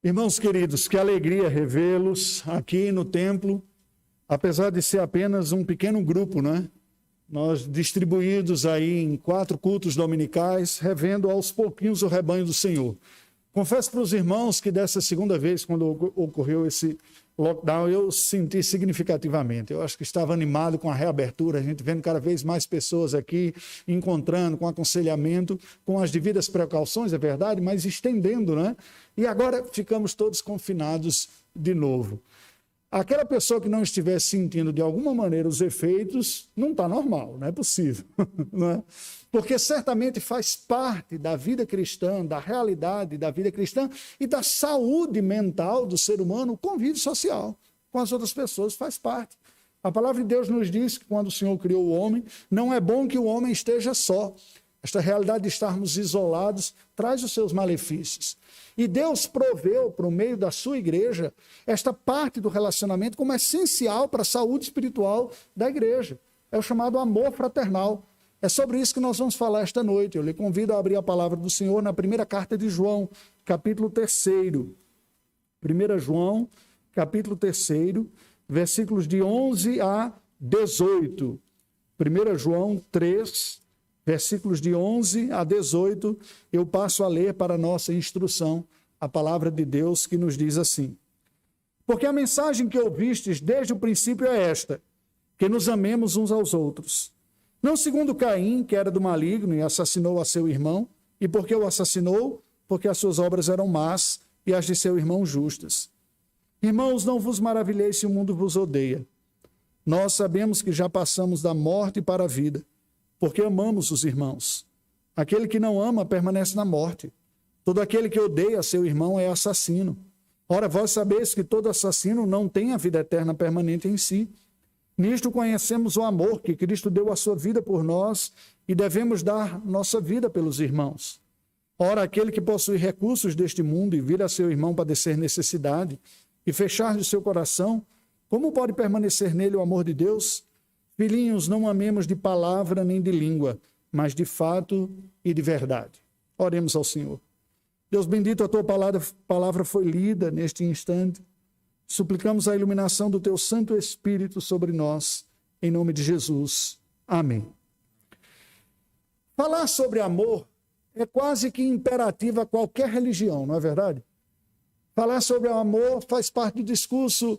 Irmãos queridos, que alegria revê-los aqui no templo, apesar de ser apenas um pequeno grupo, né? Nós distribuídos aí em 4 cultos dominicais, revendo aos pouquinhos o rebanho do Senhor. Confesso para os irmãos que dessa segunda vez, quando ocorreu esse lockdown, eu senti significativamente. Eu acho que estava animado com a reabertura, a gente vendo cada vez mais pessoas aqui, encontrando com aconselhamento, com as devidas precauções, é verdade, mas estendendo, né? E agora ficamos todos confinados de novo. Aquela pessoa que não estiver sentindo de alguma maneira os efeitos, não está normal, não é possível. Não é? Porque certamente faz parte da vida cristã, da realidade da vida cristã e da saúde mental do ser humano, o convívio social com as outras pessoas faz parte. A palavra de Deus nos diz que quando o Senhor criou o homem, não é bom que o homem esteja só. Esta realidade de estarmos isolados traz os seus malefícios. E Deus proveu, por meio da sua igreja, esta parte do relacionamento como essencial para a saúde espiritual da igreja. É o chamado amor fraternal. É sobre isso que nós vamos falar esta noite. Eu lhe convido a abrir a palavra do Senhor na primeira carta de João, capítulo 3. 1 João, capítulo 3, versículos de 11 a 18. 1 João 3, versículos de 11 a 18, eu passo a ler para a nossa instrução a palavra de Deus que nos diz assim: porque a mensagem que ouvistes desde o princípio é esta, que nos amemos uns aos outros. Não segundo Caim, que era do maligno e assassinou a seu irmão, e porque o assassinou, porque as suas obras eram más e as de seu irmão justas. Irmãos, não vos maravilheis se o mundo vos odeia. Nós sabemos que já passamos da morte para a vida, porque amamos os irmãos. Aquele que não ama permanece na morte. Todo aquele que odeia seu irmão é assassino. Ora, vós sabeis que todo assassino não tem a vida eterna permanente em si. Nisto conhecemos o amor que Cristo deu a sua vida por nós e devemos dar nossa vida pelos irmãos. Ora, aquele que possui recursos deste mundo e vir a seu irmão padecer necessidade e fechar-lhe o seu coração, como pode permanecer nele o amor de Deus? Filhinhos, não amemos de palavra nem de língua, mas de fato e de verdade. Oremos ao Senhor. Deus bendito, a tua palavra foi lida neste instante. Suplicamos a iluminação do teu Santo Espírito sobre nós, em nome de Jesus. Amém. Falar sobre amor é quase que imperativo a qualquer religião, não é verdade? Falar sobre o amor faz parte do discurso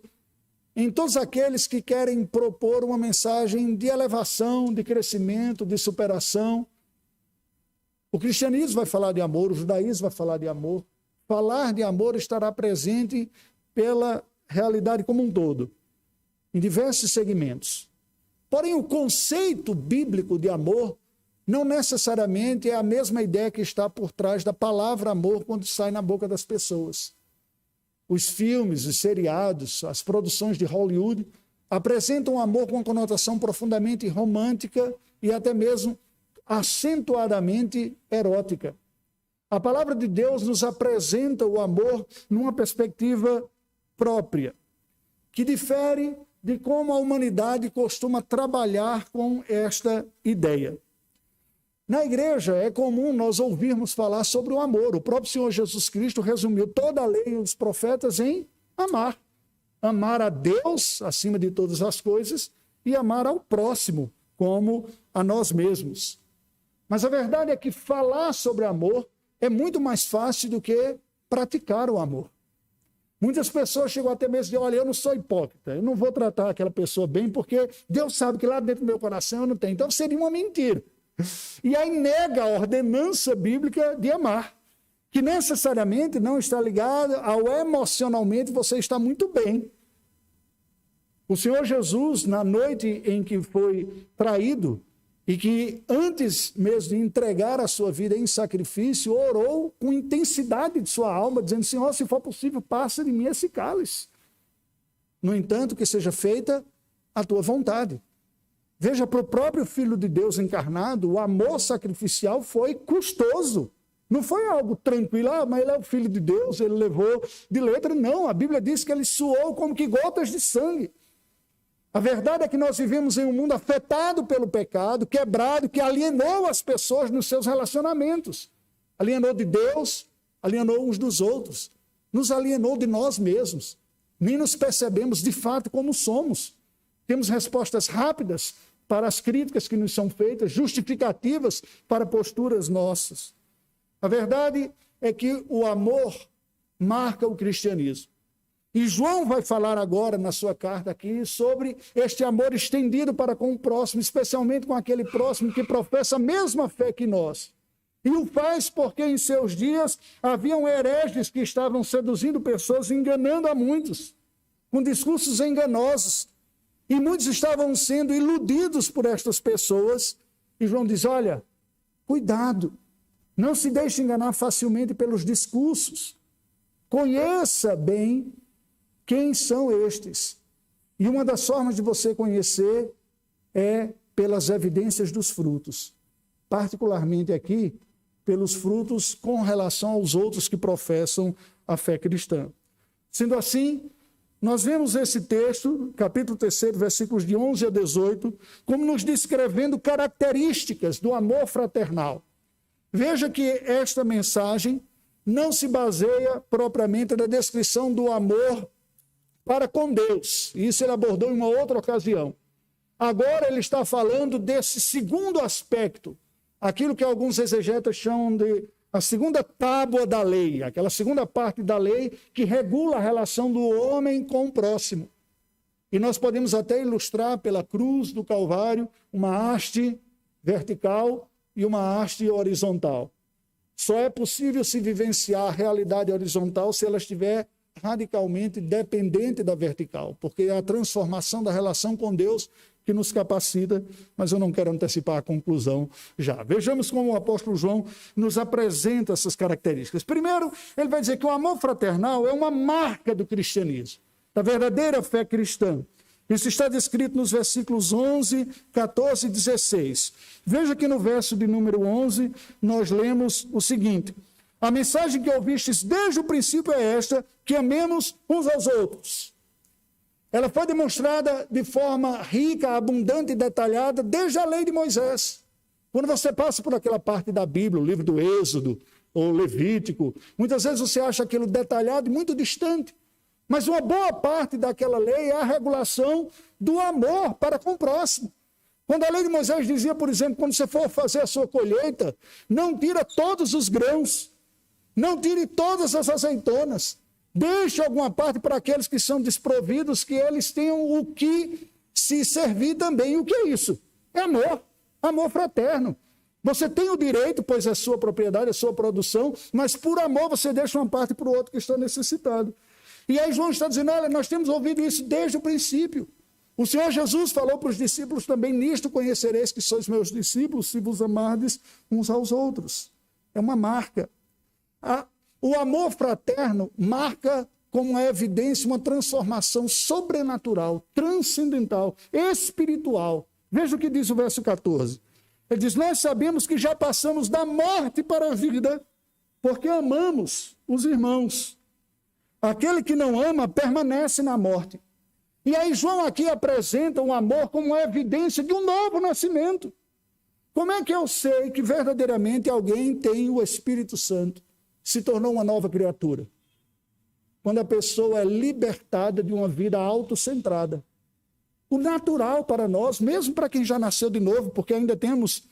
em todos aqueles que querem propor uma mensagem de elevação, de crescimento, de superação. O cristianismo vai falar de amor, o judaísmo vai falar de amor. Falar de amor estará presente pela realidade como um todo, em diversos segmentos. Porém, o conceito bíblico de amor não necessariamente é a mesma ideia que está por trás da palavra amor quando sai na boca das pessoas. Os filmes, os seriados, as produções de Hollywood apresentam o amor com uma conotação profundamente romântica e até mesmo acentuadamente erótica. A palavra de Deus nos apresenta o amor numa perspectiva própria, que difere de como a humanidade costuma trabalhar com esta ideia. Na igreja é comum nós ouvirmos falar sobre o amor. O próprio Senhor Jesus Cristo resumiu toda a lei e os profetas em amar. Amar a Deus acima de todas as coisas e amar ao próximo como a nós mesmos. Mas a verdade é que falar sobre amor é muito mais fácil do que praticar o amor. Muitas pessoas chegam até mesmo de, olha, eu não sou hipócrita, eu não vou tratar aquela pessoa bem porque Deus sabe que lá dentro do meu coração eu não tenho. Então seria uma mentira. E aí nega a ordenança bíblica de amar, que necessariamente não está ligada ao emocionalmente você está muito bem. O Senhor Jesus, na noite em que foi traído, e que antes mesmo de entregar a sua vida em sacrifício, orou com intensidade de sua alma, dizendo, Senhor, se for possível, passa de mim esse cálice. No entanto, que seja feita a tua vontade. Veja, para o próprio Filho de Deus encarnado, o amor sacrificial foi custoso. Não foi algo tranquilo, mas ele é o Filho de Deus, ele levou de letra. Não, a Bíblia diz que ele suou como que gotas de sangue. A verdade é que nós vivemos em um mundo afetado pelo pecado, quebrado, que alienou as pessoas nos seus relacionamentos. Alienou de Deus, alienou uns dos outros. nos alienou de nós mesmos. Nem nos percebemos de fato como somos. Temos respostas rápidas para as críticas que nos são feitas, justificativas para posturas nossas. A verdade é que o amor marca o cristianismo. E João vai falar agora na sua carta aqui sobre este amor estendido para com o próximo, especialmente com aquele próximo que professa a mesma fé que nós. E o faz porque em seus dias haviam hereges que estavam seduzindo pessoas, enganando a muitos, com discursos enganosos. E muitos estavam sendo iludidos por estas pessoas. E João diz, olha, cuidado, não se deixe enganar facilmente pelos discursos. Conheça bem quem são estes. E uma das formas de você conhecer é pelas evidências dos frutos. Particularmente aqui, pelos frutos com relação aos outros que professam a fé cristã. Sendo assim, nós vemos esse texto, capítulo 3, versículos de 11 a 18, como nos descrevendo características do amor fraternal. Veja que esta mensagem não se baseia propriamente na descrição do amor para com Deus. Isso ele abordou em uma outra ocasião. Agora ele está falando desse segundo aspecto, aquilo que alguns exegetas chamam de a segunda tábua da lei, aquela segunda parte da lei que regula a relação do homem com o próximo. E nós podemos até ilustrar pela cruz do Calvário uma haste vertical e uma haste horizontal. Só é possível se vivenciar a realidade horizontal se ela estiver radicalmente dependente da vertical, porque é a transformação da relação com Deus que nos capacita, mas eu não quero antecipar a conclusão já. Vejamos como o apóstolo João nos apresenta essas características. Primeiro, ele vai dizer que o amor fraternal é uma marca do cristianismo, da verdadeira fé cristã. Isso está descrito nos versículos 11, 14 e 16. Veja que no verso de número 11, nós lemos o seguinte: a mensagem que ouvistes desde o princípio é esta, que amemos uns aos outros. Ela foi demonstrada de forma rica, abundante e detalhada desde a lei de Moisés. Quando você passa por aquela parte da Bíblia, o livro do Êxodo ou Levítico, muitas vezes você acha aquilo detalhado e muito distante. Mas uma boa parte daquela lei é a regulação do amor para com o próximo. Quando a lei de Moisés dizia, por exemplo, quando você for fazer a sua colheita, não tira todos os grãos, não tire todas as azeitonas, deixe alguma parte para aqueles que são desprovidos, que eles tenham o que se servir também. O que é isso? É amor, amor fraterno. Você tem o direito, pois é sua propriedade, é sua produção, mas por amor você deixa uma parte para o outro que está necessitado. E aí João está dizendo, olha, nós temos ouvido isso desde o princípio. O Senhor Jesus falou para os discípulos também, nisto conhecereis que sois meus discípulos, se vos amardes uns aos outros. É uma marca. O amor fraterno marca como uma evidência, uma transformação sobrenatural, transcendental, espiritual. Veja o que diz o verso 14. Ele diz, nós sabemos que já passamos da morte para a vida, porque amamos os irmãos. Aquele que não ama permanece na morte. E aí João aqui apresenta o amor como uma evidência de um novo nascimento. Como é que eu sei que verdadeiramente alguém tem o Espírito Santo, se tornou uma nova criatura? Quando a pessoa é libertada de uma vida autocentrada. O natural para nós, mesmo para quem já nasceu de novo, porque ainda temos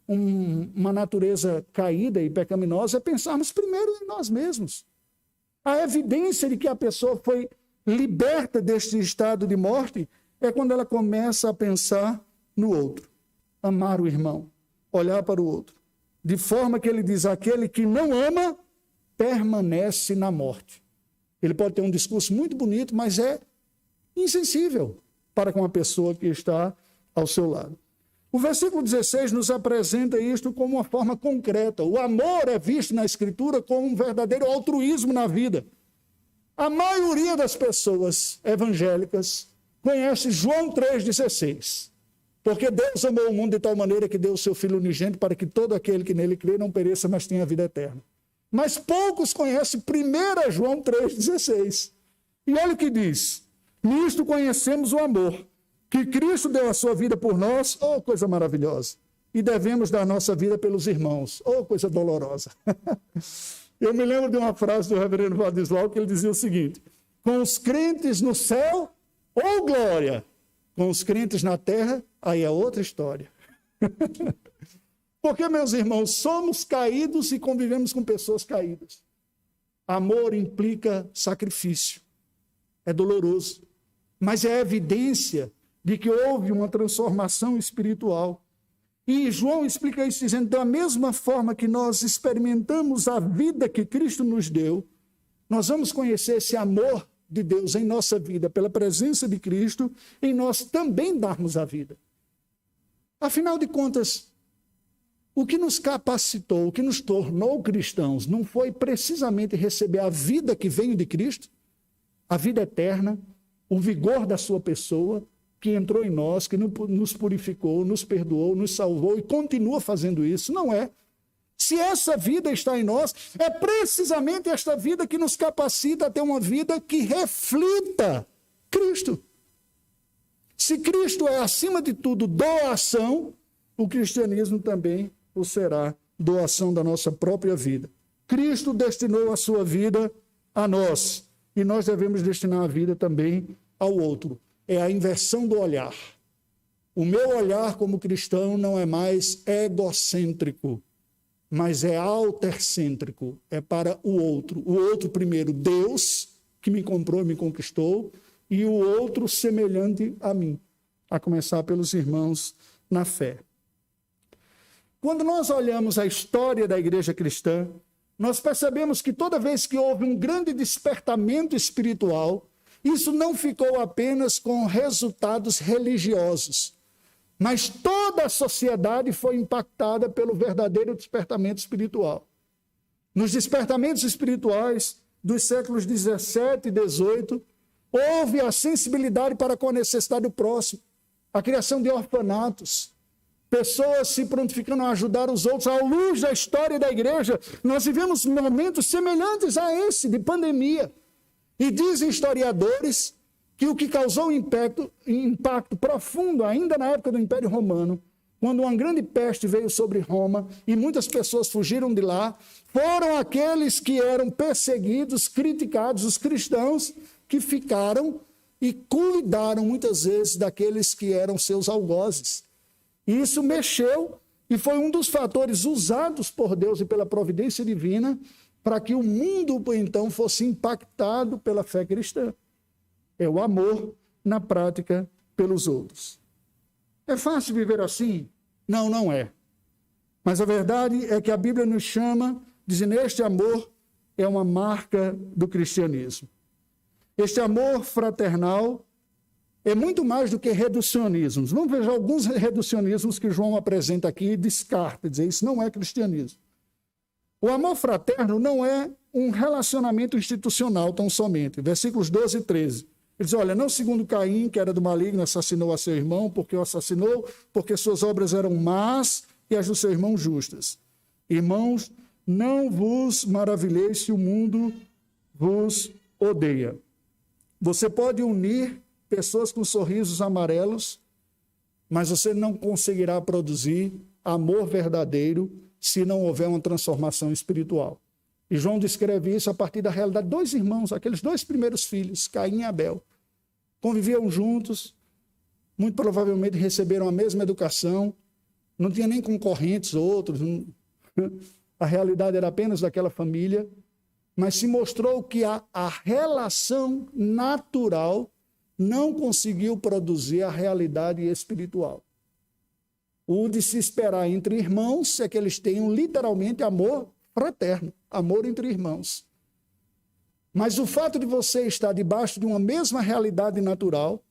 uma natureza caída e pecaminosa, é pensarmos primeiro em nós mesmos. A evidência de que a pessoa foi liberta deste estado de morte é quando ela começa a pensar no outro, amar o irmão, olhar para o outro. De forma que ele diz, aquele que não ama, permanece na morte. Ele pode ter um discurso muito bonito, mas é insensível para com a pessoa que está ao seu lado. O versículo 16 nos apresenta isto como uma forma concreta. O amor é visto na Escritura como um verdadeiro altruísmo na vida. A maioria das pessoas evangélicas conhece João 3,16. Porque Deus amou o mundo de tal maneira que deu o seu Filho unigênito para que todo aquele que nele crê não pereça, mas tenha a vida eterna. Mas poucos conhecem 1 João 3,16. E olha o que diz. Nisto conhecemos o amor, que Cristo deu a sua vida por nós, oh, coisa maravilhosa. E devemos dar nossa vida pelos irmãos, oh, coisa dolorosa. Eu me lembro de uma frase do reverendo Vadislau que ele dizia o seguinte: com os crentes no céu, ou glória, com os crentes na terra, aí é outra história. Porque, meus irmãos, somos caídos e convivemos com pessoas caídas. Amor implica sacrifício. É doloroso, mas é evidência de que houve uma transformação espiritual. E João explica isso dizendo, da mesma forma que nós experimentamos a vida que Cristo nos deu, nós vamos conhecer esse amor de Deus em nossa vida, pela presença de Cristo, em nós também darmos a vida. Afinal de contas, o que nos capacitou, o que nos tornou cristãos, não foi precisamente receber a vida que veio de Cristo, a vida eterna, o vigor da sua pessoa, que entrou em nós, que nos purificou, nos perdoou, nos salvou e continua fazendo isso. Não é. Se essa vida está em nós, é precisamente esta vida que nos capacita a ter uma vida que reflita Cristo. Se Cristo é, acima de tudo, doação, o cristianismo também o será, doação da nossa própria vida. Cristo destinou a sua vida a nós, e nós devemos destinar a vida também ao outro. É a inversão do olhar. O meu olhar como cristão não é mais egocêntrico, mas é altercêntrico, é para o outro. O outro primeiro, Deus, que me comprou e me conquistou, e o outro semelhante a mim, a começar pelos irmãos na fé. Quando nós olhamos a história da igreja cristã, nós percebemos que toda vez que houve um grande despertamento espiritual, isso não ficou apenas com resultados religiosos, mas toda a sociedade foi impactada pelo verdadeiro despertamento espiritual. Nos despertamentos espirituais dos séculos 17 e 18, houve a sensibilidade para com a necessidade do próximo, a criação de orfanatos, pessoas se prontificando a ajudar os outros. À luz da história da igreja, nós vivemos momentos semelhantes a esse, de pandemia. E dizem historiadores que o que causou impacto profundo, ainda na época do Império Romano, quando uma grande peste veio sobre Roma e muitas pessoas fugiram de lá, foram aqueles que eram perseguidos, criticados, os cristãos, que ficaram e cuidaram muitas vezes daqueles que eram seus algozes. E isso mexeu e foi um dos fatores usados por Deus e pela providência divina para que o mundo, então, fosse impactado pela fé cristã. É o amor na prática pelos outros. É fácil viver assim? Não, não é. Mas a verdade é que a Bíblia nos chama, dizendo, este amor é uma marca do cristianismo. Este amor fraternal é muito mais do que reducionismos. Vamos ver alguns reducionismos que João apresenta aqui e descarta, dizer isso não é cristianismo. O amor fraterno não é um relacionamento institucional tão somente. Versículos 12 e 13. Ele diz, olha, não segundo Caim, que era do maligno, assassinou a seu irmão, porque o assassinou, porque suas obras eram más e as do seu irmão justas. Irmãos, não vos maravilheis se o mundo vos odeia. Você pode unir pessoas com sorrisos amarelos, mas você não conseguirá produzir amor verdadeiro se não houver uma transformação espiritual. E João descreve isso a partir da realidade de dois irmãos, aqueles dois primeiros filhos, Caim e Abel. Conviviam juntos, muito provavelmente receberam a mesma educação, não tinha nem concorrentes outros, a realidade era apenas daquela família, mas se mostrou que a relação natural não conseguiu produzir a realidade espiritual. O de se esperar entre irmãos é que eles tenham literalmente amor fraterno, amor entre irmãos. Mas o fato de você estar debaixo de uma mesma realidade natural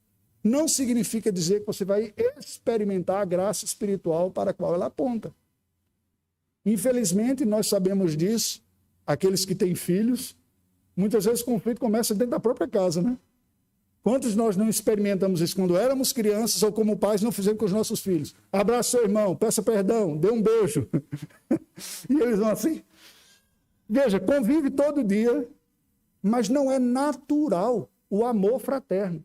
não significa dizer que você vai experimentar a graça espiritual para a qual ela aponta. Infelizmente, nós sabemos disso, aqueles que têm filhos, muitas vezes o conflito começa dentro da própria casa, né? Quantos nós não experimentamos isso quando éramos crianças ou como pais não fizemos com os nossos filhos? Abraça seu irmão, peça perdão, dê um beijo. E eles vão assim. Veja, convive todo dia, mas não é natural o amor fraterno.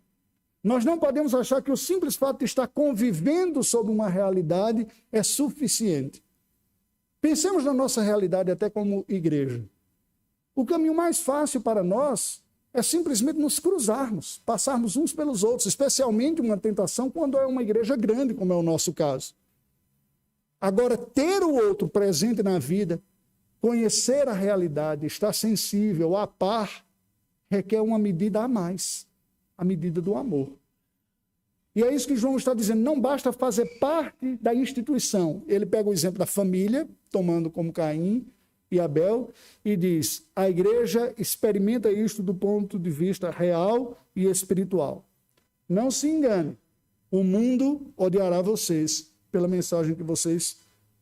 Nós não podemos achar que o simples fato de estar convivendo sob uma realidade é suficiente. Pensemos na nossa realidade até como igreja. O caminho mais fácil para nós é simplesmente nos cruzarmos, passarmos uns pelos outros, especialmente uma tentação quando é uma igreja grande, como é o nosso caso. Agora, ter o outro presente na vida, conhecer a realidade, estar sensível, a par, requer uma medida a mais, a medida do amor. E é isso que João está dizendo, não basta fazer parte da instituição. Ele pega o exemplo da família, tomando como Caim e Abel, e diz, a igreja experimenta isto do ponto de vista real e espiritual. Não se engane, o mundo odiará vocês pela mensagem que vocês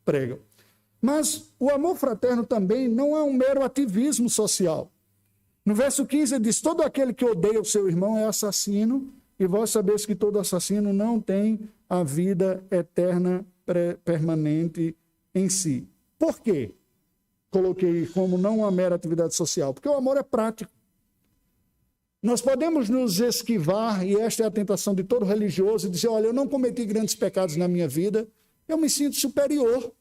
pregam. Mas o amor fraterno também não é um mero ativismo social. No verso 15 ele diz, todo aquele que odeia o seu irmão é assassino, e vós sabeis que todo assassino não tem a vida eterna permanente em si. Por quê? Coloquei como não uma mera atividade social, porque o amor é prático. Nós podemos nos esquivar, e esta é a tentação de todo religioso, e dizer, olha, eu não cometi grandes pecados na minha vida, eu me sinto superior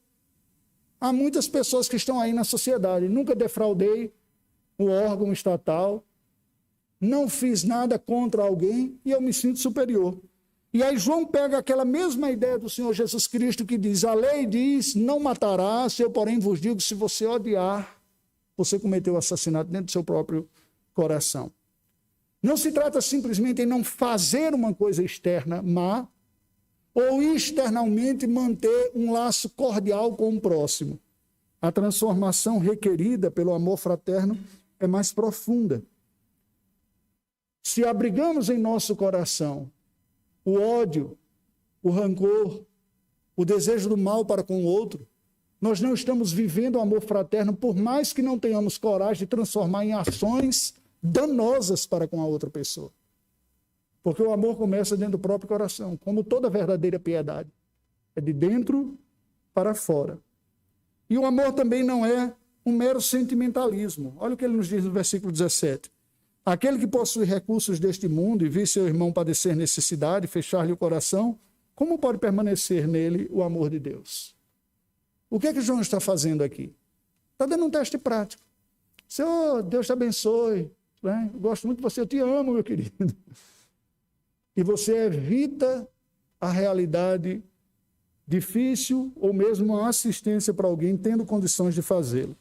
a muitas pessoas que estão aí na sociedade. Nunca defraudei o órgão estatal, não fiz nada contra alguém e eu me sinto superior. E aí João pega aquela mesma ideia do Senhor Jesus Cristo que diz, a lei diz, não matarás, eu porém vos digo, se você odiar, você cometeu assassinato dentro do seu próprio coração. Não se trata simplesmente em não fazer uma coisa externa má, ou externamente manter um laço cordial com o próximo. A transformação requerida pelo amor fraterno é mais profunda. Se abrigamos em nosso coração o ódio, o rancor, o desejo do mal para com o outro, nós não estamos vivendo o amor fraterno, por mais que não tenhamos coragem de transformar em ações danosas para com a outra pessoa. Porque o amor começa dentro do próprio coração, como toda verdadeira piedade. É de dentro para fora. E o amor também não é um mero sentimentalismo. Olha o que ele nos diz no versículo 17. Aquele que possui recursos deste mundo e vir seu irmão padecer necessidade, fechar-lhe o coração, como pode permanecer nele o amor de Deus? O que é que João está fazendo aqui? Está dando um teste prático. Senhor, Deus te abençoe. Né? Eu gosto muito de você, eu te amo, meu querido. E você evita a realidade difícil ou mesmo uma assistência para alguém tendo condições de fazê-lo.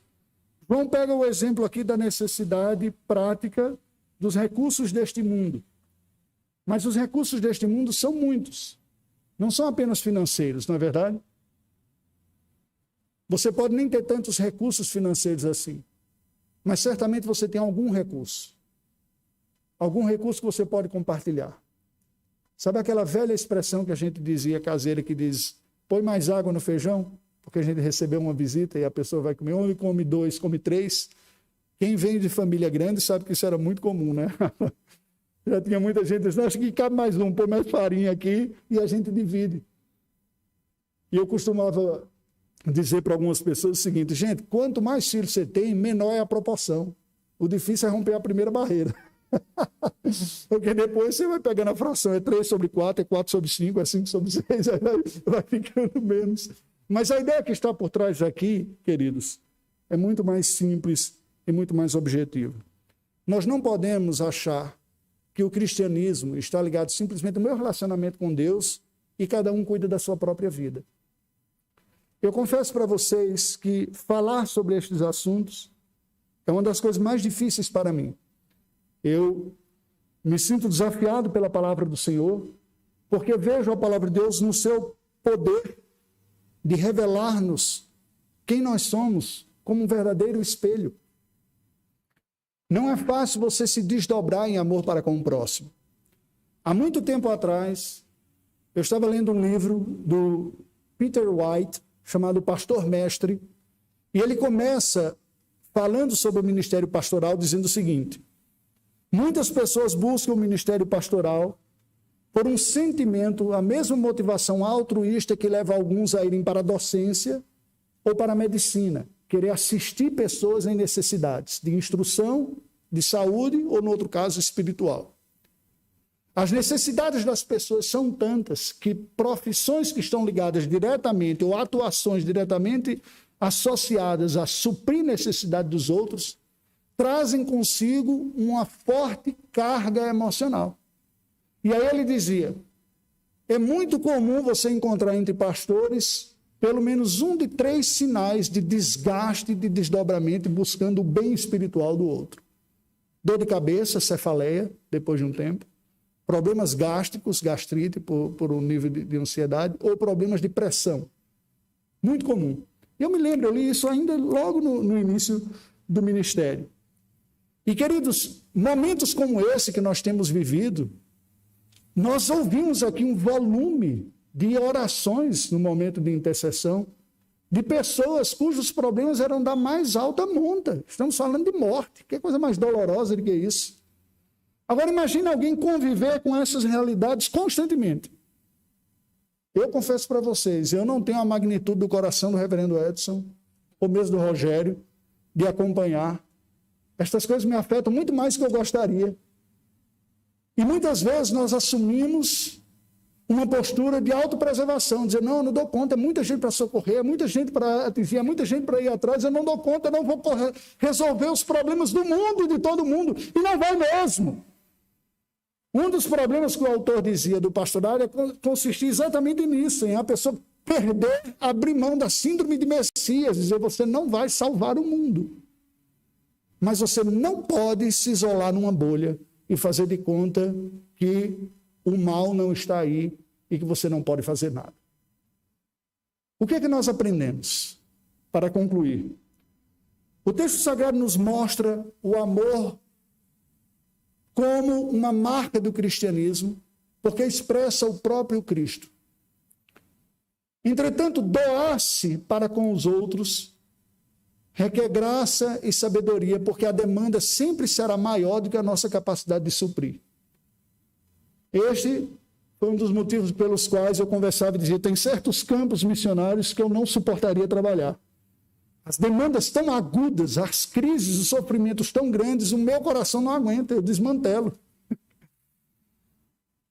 João pega o exemplo aqui da necessidade prática dos recursos deste mundo. Mas os recursos deste mundo são muitos. Não são apenas financeiros, não é verdade? Você pode nem ter tantos recursos financeiros assim, mas certamente você tem algum recurso. Algum recurso que você pode compartilhar. Sabe aquela velha expressão que a gente dizia caseira que diz, põe mais água no feijão? Porque a gente recebeu uma visita e a pessoa vai comer um, come dois, come três. Quem vem de família grande sabe que isso era muito comum, né? Já tinha muita gente dizendo, acho que cabe mais um, põe mais farinha aqui e a gente divide. E eu costumava dizer para algumas pessoas o seguinte, gente, quanto mais filhos você tem, menor é a proporção. O difícil é romper a primeira barreira. Porque depois você vai pegando a fração, é 3 sobre 4, é 4 sobre 5, é 5 sobre 6, aí vai ficando menos. Mas a ideia que está por trás aqui, queridos, é muito mais simples e muito mais objetiva. Nós não podemos achar que o cristianismo está ligado simplesmente ao meu relacionamento com Deus e cada um cuida da sua própria vida. Eu confesso para vocês que falar sobre estes assuntos é uma das coisas mais difíceis para mim. Eu me sinto desafiado pela palavra do Senhor, porque vejo a palavra de Deus no seu poder de revelar-nos quem nós somos como um verdadeiro espelho. Não é fácil você se desdobrar em amor para com o próximo. Há muito tempo atrás, eu estava lendo um livro do Peter White, chamado Pastor Mestre, e ele começa falando sobre o ministério pastoral, dizendo o seguinte, muitas pessoas buscam o ministério pastoral por um sentimento, a mesma motivação altruísta que leva alguns a irem para a docência ou para a medicina, querer assistir pessoas em necessidades de instrução, de saúde ou, no outro caso, espiritual. As necessidades das pessoas são tantas que profissões que estão ligadas diretamente ou atuações diretamente associadas a suprir necessidade dos outros trazem consigo uma forte carga emocional. E aí ele dizia, é muito comum você encontrar entre pastores pelo menos um de 3 sinais de desgaste, de desdobramento, buscando o bem espiritual do outro. Dor de cabeça, cefaleia, depois de um tempo. Problemas gástricos, gastrite, por um nível de ansiedade, ou problemas de pressão. Muito comum. Eu me lembro, eu li isso ainda logo no início do ministério. E, queridos, momentos como esse que nós temos vivido, nós ouvimos aqui um volume de orações no momento de intercessão, de pessoas cujos problemas eram da mais alta monta. Estamos falando de morte. Que coisa mais dolorosa do que isso? Agora, imagine alguém conviver com essas realidades constantemente. Eu confesso para vocês, eu não tenho a magnitude do coração do reverendo Edson, ou mesmo do Rogério, de acompanhar. Estas coisas me afetam muito mais do que eu gostaria. E muitas vezes nós assumimos uma postura de autopreservação, dizer, não, eu não dou conta, é muita gente para socorrer, é muita gente para atingir, é muita gente para ir atrás, eu não dou conta, eu não vou resolver os problemas do mundo e de todo mundo. E não vai mesmo. Um dos problemas que o autor dizia do pastorário consistia exatamente nisso, em a pessoa perder, abrir mão da síndrome de Messias, dizer, você não vai salvar o mundo. Mas você não pode se isolar numa bolha e fazer de conta que o mal não está aí e que você não pode fazer nada. O que é que nós aprendemos? Para concluir, o texto sagrado nos mostra o amor como uma marca do cristianismo, porque expressa o próprio Cristo. Entretanto, doar-se para com os outros requer graça e sabedoria, porque a demanda sempre será maior do que a nossa capacidade de suprir. Este foi um dos motivos pelos quais eu conversava e dizia, tem certos campos missionários que eu não suportaria trabalhar. As demandas tão agudas, as crises, os sofrimentos tão grandes, o meu coração não aguenta, eu desmantelo.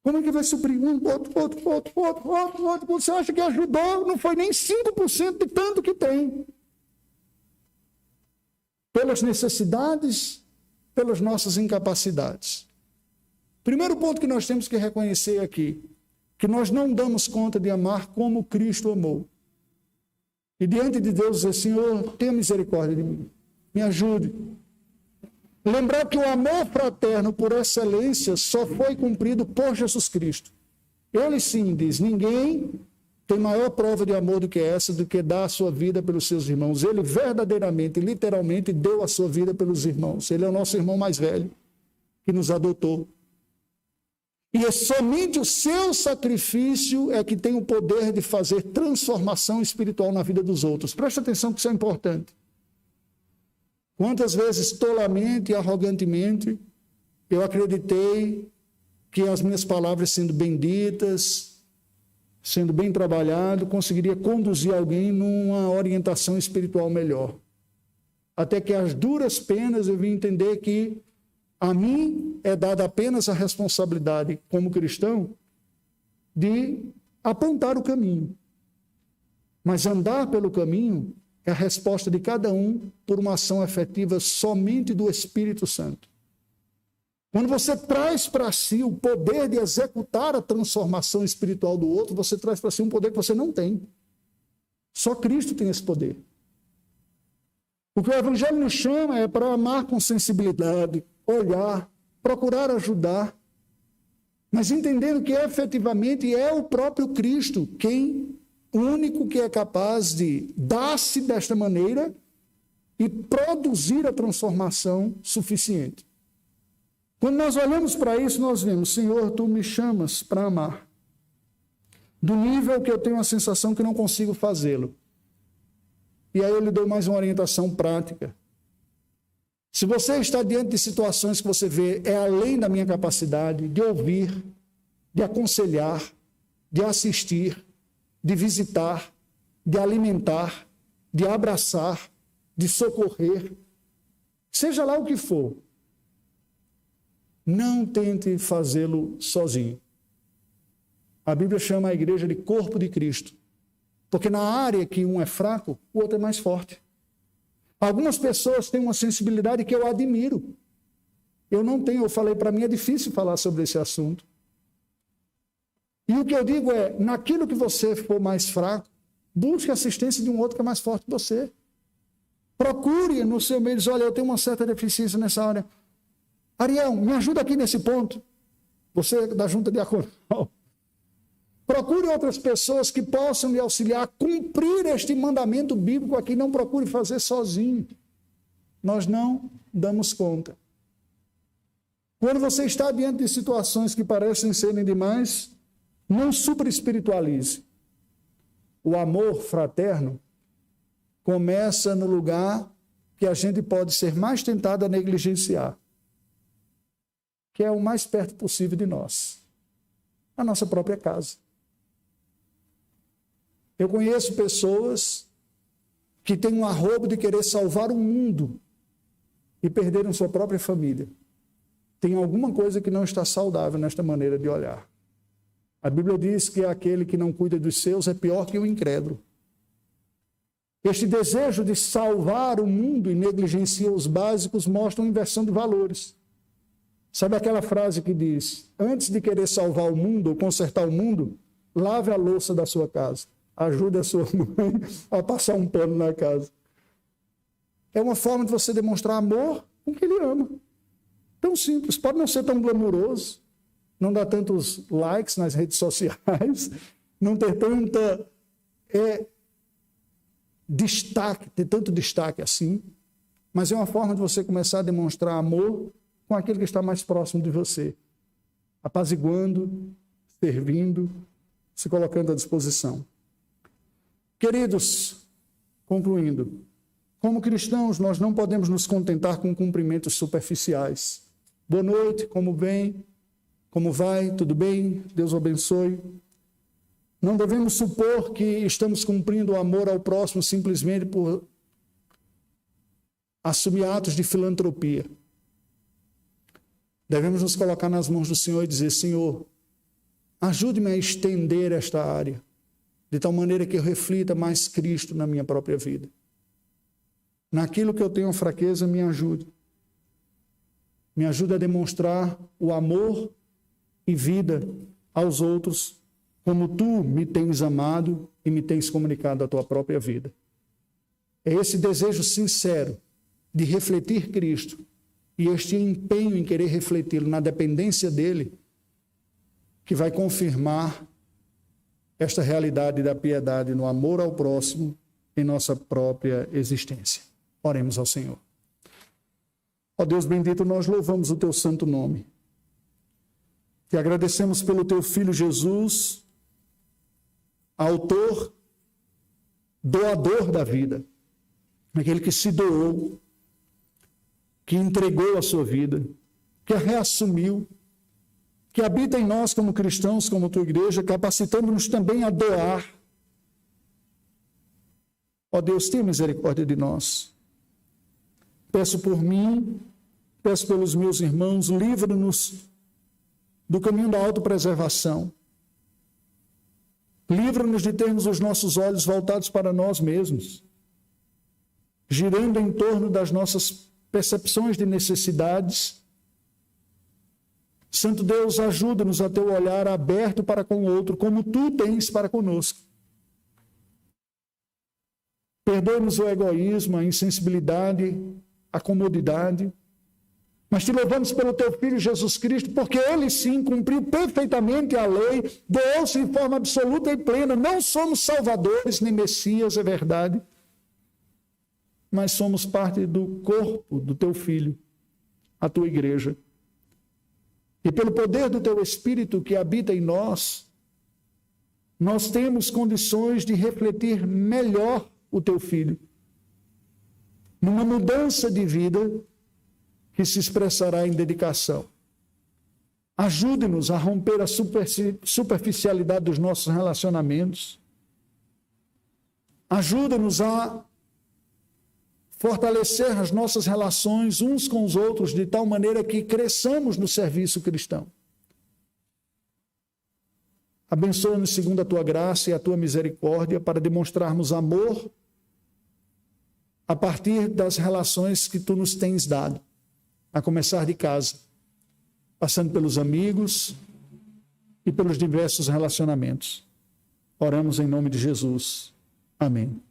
Como é que vai suprir um, outro? Você acha que ajudou? Não foi nem 5% de tanto que tem. Pelas necessidades, pelas nossas incapacidades. Primeiro ponto que nós temos que reconhecer aqui, que nós não damos conta de amar como Cristo amou. E diante de Deus dizer, Senhor, tenha misericórdia de mim, me ajude. Lembrar que o amor fraterno por excelência só foi cumprido por Jesus Cristo. Ele sim diz, ninguém tem maior prova de amor do que essa, do que dar a sua vida pelos seus irmãos. Ele verdadeiramente, literalmente, deu a sua vida pelos irmãos. Ele é o nosso irmão mais velho, que nos adotou. E é somente o seu sacrifício é que tem o poder de fazer transformação espiritual na vida dos outros. Preste atenção que isso é importante. Quantas vezes, tolamente e arrogantemente, eu acreditei que as minhas palavras sendo benditas, sendo bem trabalhado, conseguiria conduzir alguém numa orientação espiritual melhor. Até que às duras penas eu vim entender que a mim é dada apenas a responsabilidade, como cristão, de apontar o caminho. Mas andar pelo caminho é a resposta de cada um por uma ação efetiva somente do Espírito Santo. Quando você traz para si o poder de executar a transformação espiritual do outro, você traz para si um poder que você não tem. Só Cristo tem esse poder. O que o Evangelho nos chama é para amar com sensibilidade, olhar, procurar ajudar, mas entendendo que efetivamente é o próprio Cristo o único que é capaz de dar-se desta maneira e produzir a transformação suficiente. Quando nós olhamos para isso, nós vemos, Senhor, Tu me chamas para amar. Do nível que eu tenho a sensação que não consigo fazê-lo. E aí eu lhe dou mais uma orientação prática. Se você está diante de situações que você vê é além da minha capacidade de ouvir, de aconselhar, de assistir, de visitar, de alimentar, de abraçar, de socorrer, seja lá o que for, não tente fazê-lo sozinho. A Bíblia chama a igreja de corpo de Cristo, porque na área que um é fraco, o outro é mais forte. Algumas pessoas têm uma sensibilidade que eu admiro. Eu não tenho, eu falei, para mim é difícil falar sobre esse assunto. E o que eu digo é, naquilo que você for mais fraco, busque a assistência de um outro que é mais forte que você. Procure no seu meio, diz, olha, eu tenho uma certa deficiência nessa área. Ariel, me ajuda aqui nesse ponto. Você é da junta diaconal. Procure outras pessoas que possam lhe auxiliar a cumprir este mandamento bíblico aqui. Não procure fazer sozinho. Nós não damos conta. Quando você está diante de situações que parecem serem demais, não superespiritualize. O amor fraterno começa no lugar que a gente pode ser mais tentado a negligenciar, que é o mais perto possível de nós, a nossa própria casa. Eu conheço pessoas que têm um arrobo de querer salvar o mundo e perderam sua própria família. Tem alguma coisa que não está saudável nesta maneira de olhar. A Bíblia diz que aquele que não cuida dos seus é pior que o incrédulo. Este desejo de salvar o mundo e negligenciar os básicos mostra uma inversão de valores. Sabe aquela frase que diz, antes de querer salvar o mundo ou consertar o mundo, lave a louça da sua casa. Ajude a sua mãe a passar um pano na casa. É uma forma de você demonstrar amor com quem ele ama. Tão simples, pode não ser tão glamuroso, não dar tantos likes nas redes sociais, não ter tanta destaque, ter tanto destaque assim, mas é uma forma de você começar a demonstrar amor com aquele que está mais próximo de você, apaziguando, servindo, se colocando à disposição. Queridos, concluindo, como cristãos, nós não podemos nos contentar com cumprimentos superficiais. Boa noite, como vem? Como vai? Tudo bem? Deus o abençoe. Não devemos supor que estamos cumprindo o amor ao próximo simplesmente por assumir atos de filantropia. Devemos nos colocar nas mãos do Senhor e dizer, Senhor, ajude-me a estender esta área, de tal maneira que eu reflita mais Cristo na minha própria vida. Naquilo que eu tenho fraqueza, me ajude. Me ajude a demonstrar o amor e vida aos outros, como tu me tens amado e me tens comunicado a tua própria vida. É esse desejo sincero de refletir Cristo e este empenho em querer refleti-lo na dependência dele que vai confirmar esta realidade da piedade no amor ao próximo em nossa própria existência. Oremos ao Senhor. Ó Deus bendito, nós louvamos o teu santo nome. Te agradecemos pelo teu Filho Jesus, autor, doador da vida, aquele que se doou, que entregou a sua vida, que a reassumiu, que habita em nós como cristãos, como tua igreja, capacitando-nos também a doar. Ó Deus, tenha misericórdia de nós. Peço por mim, peço pelos meus irmãos, livra-nos do caminho da autopreservação. Livra-nos de termos os nossos olhos voltados para nós mesmos, girando em torno das nossas percepções de necessidades. Santo Deus, ajuda-nos a ter o olhar aberto para com o outro, como tu tens para conosco. Perdoa-nos o egoísmo, a insensibilidade, a comodidade, mas te louvamos pelo teu Filho Jesus Cristo, porque ele sim cumpriu perfeitamente a lei, doou-se em forma absoluta e plena. Não somos salvadores nem Messias, é verdade, mas somos parte do corpo do teu Filho, a tua igreja. E pelo poder do teu Espírito que habita em nós, nós temos condições de refletir melhor o teu Filho, numa mudança de vida que se expressará em dedicação. Ajude-nos a romper a superficialidade dos nossos relacionamentos. Ajuda-nos a fortalecer as nossas relações uns com os outros de tal maneira que cresçamos no serviço cristão. Abençoa-nos segundo a tua graça e a tua misericórdia para demonstrarmos amor a partir das relações que tu nos tens dado, a começar de casa, passando pelos amigos e pelos diversos relacionamentos. Oramos em nome de Jesus. Amém.